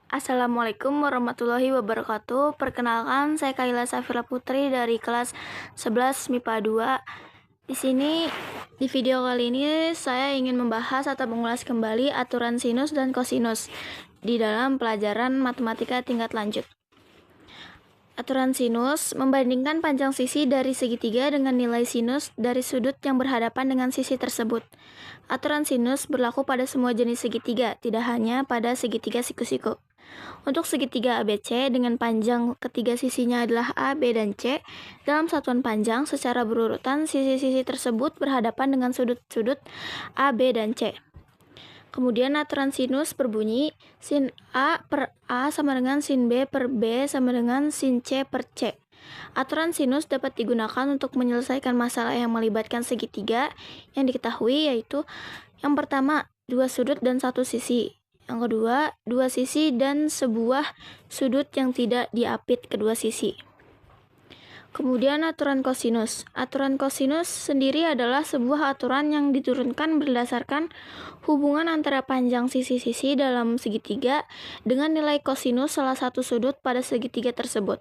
Assalamualaikum warahmatullahi wabarakatuh. Perkenalkan, saya Kaila Safira Putri dari kelas 11 MIPA 2. Di sini, di video kali ini saya ingin membahas atau mengulas kembali aturan sinus dan kosinus di dalam pelajaran matematika tingkat lanjut. Aturan sinus membandingkan panjang sisi dari segitiga dengan nilai sinus dari sudut yang berhadapan dengan sisi tersebut. Aturan sinus berlaku pada semua jenis segitiga, tidak hanya pada segitiga siku-siku. Untuk segitiga ABC dengan panjang ketiga sisinya adalah A, B, dan C, dalam satuan panjang secara berurutan sisi-sisi tersebut berhadapan dengan sudut-sudut A, B, dan C. Kemudian aturan sinus berbunyi sin A per A sama dengan sin B per B sama dengan sin C per C. Aturan sinus dapat digunakan untuk menyelesaikan masalah yang melibatkan segitiga yang diketahui, yaitu yang pertama, dua sudut dan satu sisi. Yang kedua, dua sisi dan sebuah sudut yang tidak diapit kedua sisi. Kemudian aturan kosinus. Aturan kosinus sendiri adalah sebuah aturan yang diturunkan berdasarkan hubungan antara panjang sisi-sisi dalam segitiga dengan nilai kosinus salah satu sudut pada segitiga tersebut.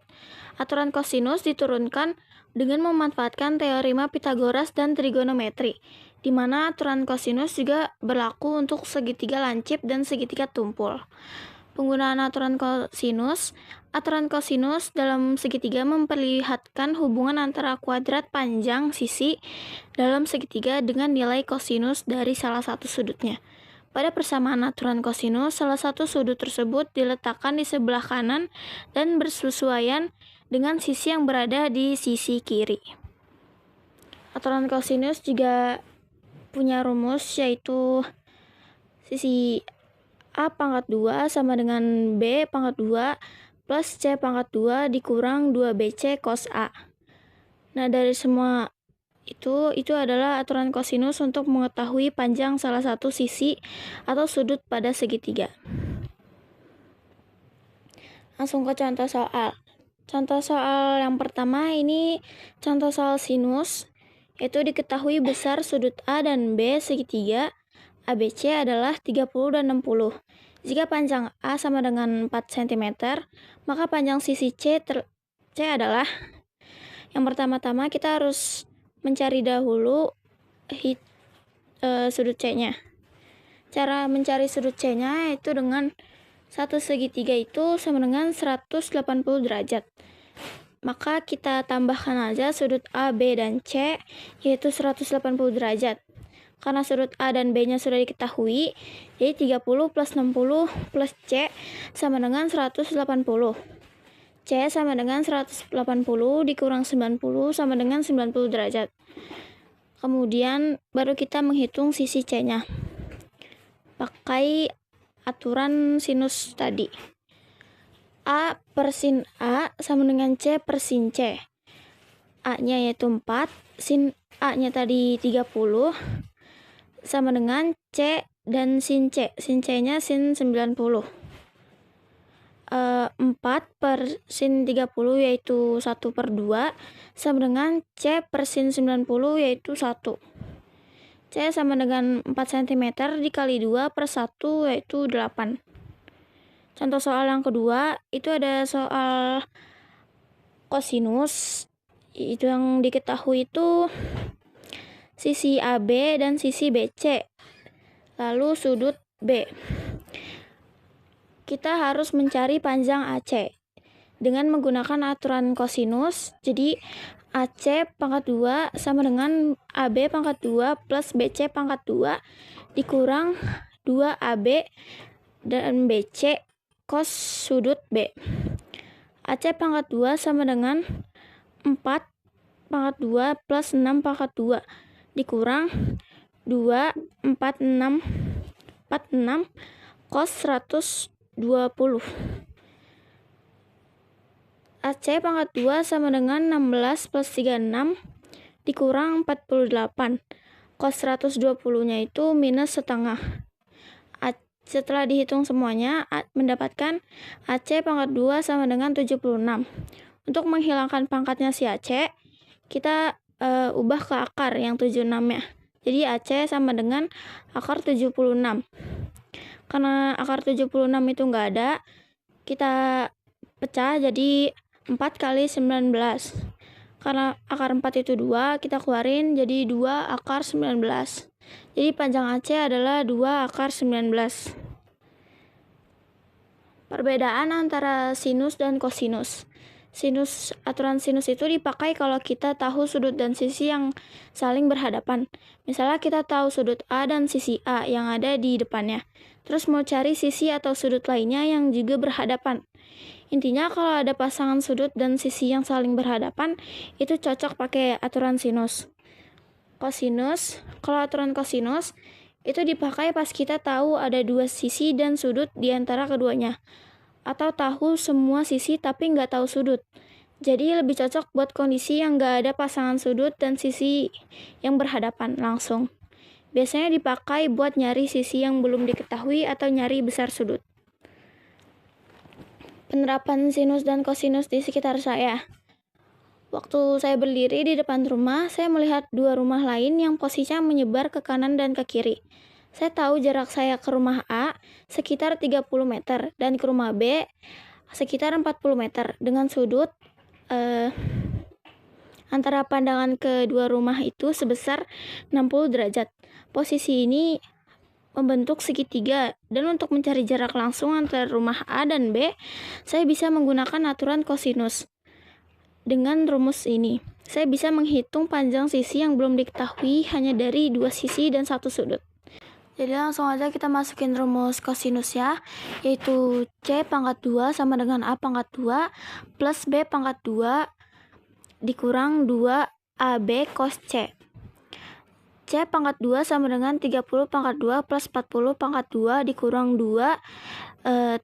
Aturan kosinus diturunkan dengan memanfaatkan teorema Pythagoras dan trigonometri, di mana aturan kosinus juga berlaku untuk segitiga lancip dan segitiga tumpul. Penggunaan aturan kosinus dalam segitiga memperlihatkan hubungan antara kuadrat panjang sisi dalam segitiga dengan nilai kosinus dari salah satu sudutnya. Pada persamaan aturan kosinus, salah satu sudut tersebut diletakkan di sebelah kanan dan bersesuaian dengan sisi yang berada di sisi kiri. Aturan kosinus juga punya rumus, yaitu sisi A pangkat 2 sama dengan B pangkat 2 plus C pangkat 2 dikurang 2BC cos A. Nah, dari semua itu adalah aturan kosinus untuk mengetahui panjang salah satu sisi atau sudut pada segitiga. Langsung ke contoh soal. Contoh soal yang pertama ini contoh soal sinus, yaitu diketahui besar sudut A dan B segitiga ABC adalah 30 dan 60. Jika panjang A sama dengan 4 cm, maka panjang sisi C adalah, yang pertama-tama kita harus mencari dahulu sudut C-nya. Cara mencari sudut C-nya yaitu dengan satu segitiga itu sama dengan 180 derajat. Maka kita tambahkan aja sudut A, B, dan C, yaitu 180 derajat. Karena sudut A dan B-nya sudah diketahui, jadi 30 plus 60 plus C sama dengan 180. C sama dengan 180 dikurang 90 sama dengan 90 derajat. Kemudian baru kita menghitung sisi C-nya. Pakai aturan sinus tadi. A per sin A sama dengan C per sin C. A-nya yaitu 4, sin A-nya tadi 30, sama dengan C dan sin C. Sin C-nya sin 90. 4 per sin 30 yaitu 1 per 2 sama dengan C per sin 90 yaitu 1. C sama dengan 4 cm dikali 2 per 1 yaitu 8. Contoh soal yang kedua, itu ada soal kosinus. Itu yang diketahui itu sisi AB dan sisi BC, lalu sudut B. Kita harus mencari panjang AC dengan menggunakan aturan kosinus. Jadi AC pangkat 2 sama dengan AB pangkat 2 plus BC pangkat 2 dikurang 2AB dan BC cos sudut B. AC pangkat 2 sama dengan 4 pangkat 2 plus 6 pangkat 2 dikurang 2, 4, 6 cos 120. AC pangkat 2 sama dengan 16 plus 36 dikurang 48. Cos 120-nya itu minus setengah. Setelah dihitung semuanya, mendapatkan AC pangkat 2 sama dengan 76. Untuk menghilangkan pangkatnya si AC, kita ubah ke akar yang 76-nya. Jadi AC sama dengan akar 76. Karena akar 76 itu nggak ada, kita pecah jadi 4 kali 19. Karena akar 4 itu 2, kita keluarin jadi 2 akar 19. Jadi panjang AC adalah 2 akar 19. Perbedaan antara sinus dan kosinus. Aturan sinus itu dipakai kalau kita tahu sudut dan sisi yang saling berhadapan. Misalnya kita tahu sudut A dan sisi A yang ada di depannya. Terus mau cari sisi atau sudut lainnya yang juga berhadapan. Intinya kalau ada pasangan sudut dan sisi yang saling berhadapan, itu cocok pakai aturan sinus. Kosinus, kalau aturan kosinus, itu dipakai pas kita tahu ada dua sisi dan sudut di antara keduanya. Atau tahu semua sisi tapi nggak tahu sudut. Jadi lebih cocok buat kondisi yang nggak ada pasangan sudut dan sisi yang berhadapan langsung. Biasanya dipakai buat nyari sisi yang belum diketahui atau nyari besar sudut. Penerapan sinus dan kosinus di sekitar saya. Waktu saya berdiri di depan rumah, saya melihat dua rumah lain yang posisinya menyebar ke kanan dan ke kiri. Saya tahu jarak saya ke rumah A sekitar 30 meter dan ke rumah B sekitar 40 meter dengan sudut antara pandangan kedua rumah itu sebesar 60 derajat. Posisi ini membentuk segitiga, dan untuk mencari jarak langsung antara rumah A dan B, saya bisa menggunakan aturan kosinus. Dengan rumus ini, saya bisa menghitung panjang sisi yang belum diketahui hanya dari dua sisi dan satu sudut. Jadi langsung aja kita masukin rumus kosinus ya, yaitu C pangkat 2 sama dengan A pangkat 2 plus B pangkat 2 dikurang 2 AB cos C. C pangkat 2 sama dengan 30 pangkat 2 plus 40 pangkat 2 dikurang 2 30 40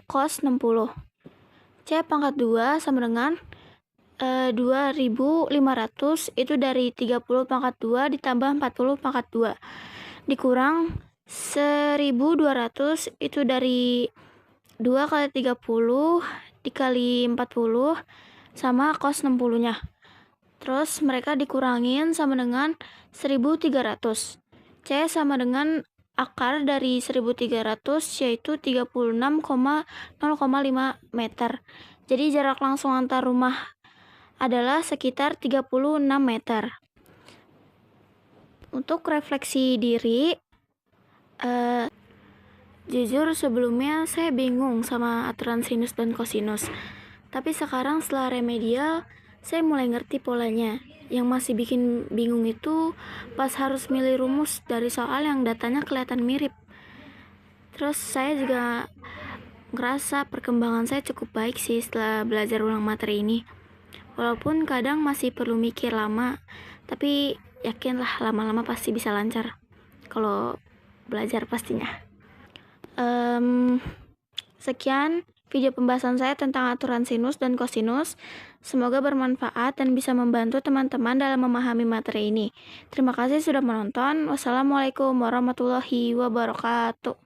cos 60. C pangkat 2 sama dengan 2500 itu dari 30 pangkat 2 ditambah 40 pangkat 2 dikurang 1200 itu dari 2 kali 30 dikali 40 sama cos 60 nya. Terus mereka dikurangin sama dengan 1300. C sama dengan akar dari 1300 yaitu 36,0,5 meter. Jadi jarak langsung antar rumah adalah sekitar 36 meter. Untuk refleksi diri, jujur sebelumnya saya bingung sama aturan sinus dan kosinus. Tapi sekarang setelah remedial, saya mulai ngerti polanya. Yang masih bikin bingung itu pas harus milih rumus dari soal yang datanya kelihatan mirip. Terus saya juga ngerasa perkembangan saya cukup baik sih setelah belajar ulang materi ini. Walaupun kadang masih perlu mikir lama, tapi yakinlah lama-lama pasti bisa lancar kalau belajar pastinya. Sekian video pembahasan saya tentang aturan sinus dan kosinus. Semoga bermanfaat dan bisa membantu teman-teman dalam memahami materi ini. Terima kasih sudah menonton. Wassalamualaikum warahmatullahi wabarakatuh.